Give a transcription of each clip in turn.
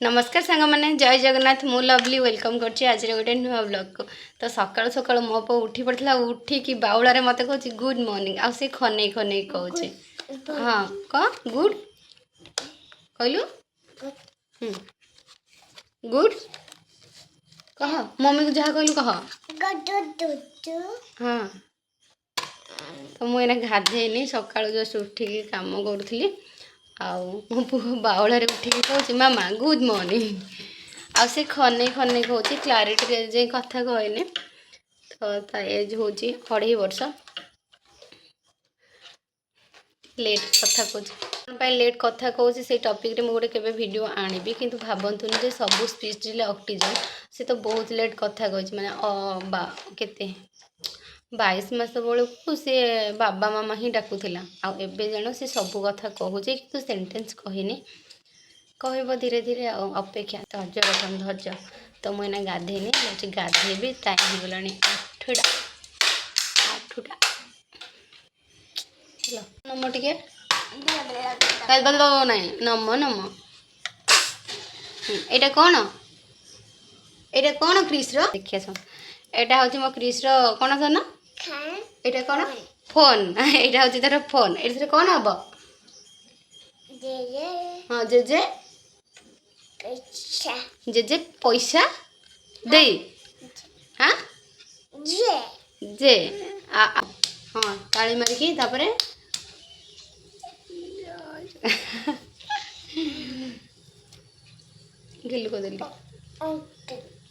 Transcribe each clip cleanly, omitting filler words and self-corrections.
नमस्कार सांग मैंने जय जगन्नाथ मु लवली वेलकम करछि आज गोटे नुआ ब्लॉग को। तो सकाल सकाल मो पो उठी पड़ता उठिकी बाउलारे मत कहूँ गुड मॉर्निंग आ से खने खने कहूँ हाँ कह गुड कहलु गुड कह मम्मी को जहाँ कहलु कह हाँ। तो मुझे गाधेनी सका जस्ट उठिकी कम करूँ आउ मो पु बाउलारे उठिकी कहूँ मामा गुड मॉर्निंग आ से खने खने कहूँ क्लारिटी जे कथा कहने। तो ता एज हूँ 2.5 वर्ष लेट कथा कहूँ लेट कथा कहूँ से टॉपिक रे मुझे केबे वीडियो आनिबी किंतु भाबंतुनी जे सब स्पीच डिले ऑटिज्म से तो बहुत लेट कथा कहूँ माने केते 22 मास बेलू सी बाबा मामा ही डाकुला आबे जान से सब कथा कहूँ कि सेंटेंस कहनी कह धीरे धीरे अपेक्षा धैर्य गठन धैर्य। तो मुझे गाधेनी गाधेबी टाइम हो गला 8टा नम टे ना नम नम एटा कौन एटा कौन क्रिस देखिए सुन एटा हूँ मो क्रिस कौन सन एटा कौन फोन एटा हूँ तार फोन ये कौन हम हाँ जेजे जेजे पैसा दे हाँ जे हाँ ताली मारिकी तापरे गिल्लू को देली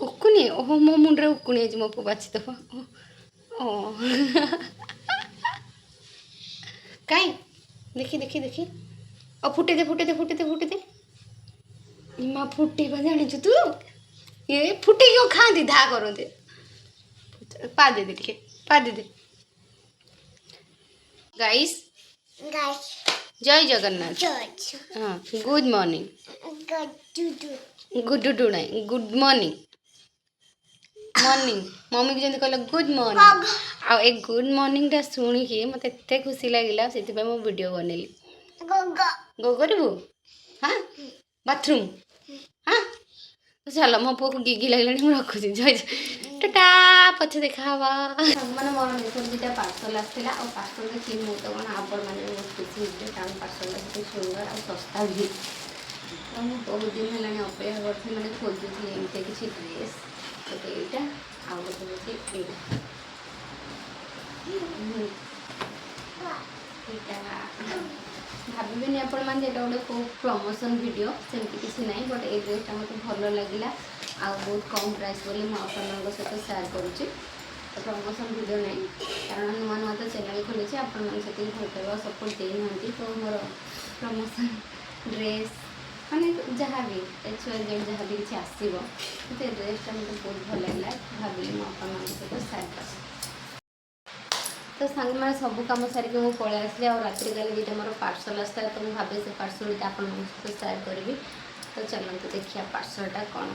उकुनी ओहो मो मुंडे उकुनी मो पु बाची दब ओ कहीं देखी देखी देखी और फुटे दे फुटे दे फुटे दे फुटे दे माँ फुटे जानी तू ये फुटे क्यों खाती धा करते पा दे देखिए पा दे गाइस जय जगन्नाथ हाँ गुड मॉर्निंग गुड डू नहीं गुड मॉर्निंग मॉर्निंग मम्मी की जमी कहला गुड मॉर्निंग आ ए गुड मॉर्निंग टा शुणिकी मत एत खुशी लगे से मो वीडियो बनैली गो करू हाँ बाथरूम हाँ चल मो पु को गिगी लगे मुझे रखुची जय टाटा पछे देखा मैंने मोर मेथड दुटा पार्सल आसाला और पार्सल देखिए मुझे तो कौन आपण मैंने खुशी होते कारण पार्सल सुंदर और सस्ता भी तो मुझे बहुत दिन है अपेक्षा करती मैंने खोजुली एमती किसी ड्रेस गोटे यहाँ आउ गोटे भावेनि आपण मैंने गोटे कौ प्रमोशन वीडियो सेमती किसी ना बट ये ड्रेसटा मतलब भल लगे आ बहुत कम प्राइस बोली मुझे सहित सेयार करुँची। तो प्रमोशन वीडियो नहीं कारण नुआ नुआ तो चैनल खोली आपण मैंने भल पाइबा सपोर्ट दे ना तो मोर प्रमोशन ड्रेस माने जहाँ भी XYZ जहाँ भी किसी आसो तो ड्रेसटा मतलब बहुत भल लगे भाविली मुझे सहित सेयार कर। तो सांग मैंने सब कम सारिक मुझे पलि आसली आ रात्रि काली दुटा मोर पार्सल आसता तो मुझे भावे से पार्सल आप सहित सेयार करी। तो चलते देखिए पार्सलटा कौन।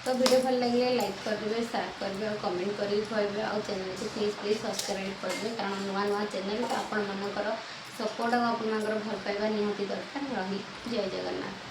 तो वीडियो भल लगे लाइक करेंगे शेयर करेंगे और कमेंट करके कहते और चैनल को प्लीज प्लीज सब्सक्राइब करेंगे कारण नुआ नुआ चैनल तो आपण सपोर्ट और भल पाइबा निहाती दरकार रही। जय जगन्नाथ।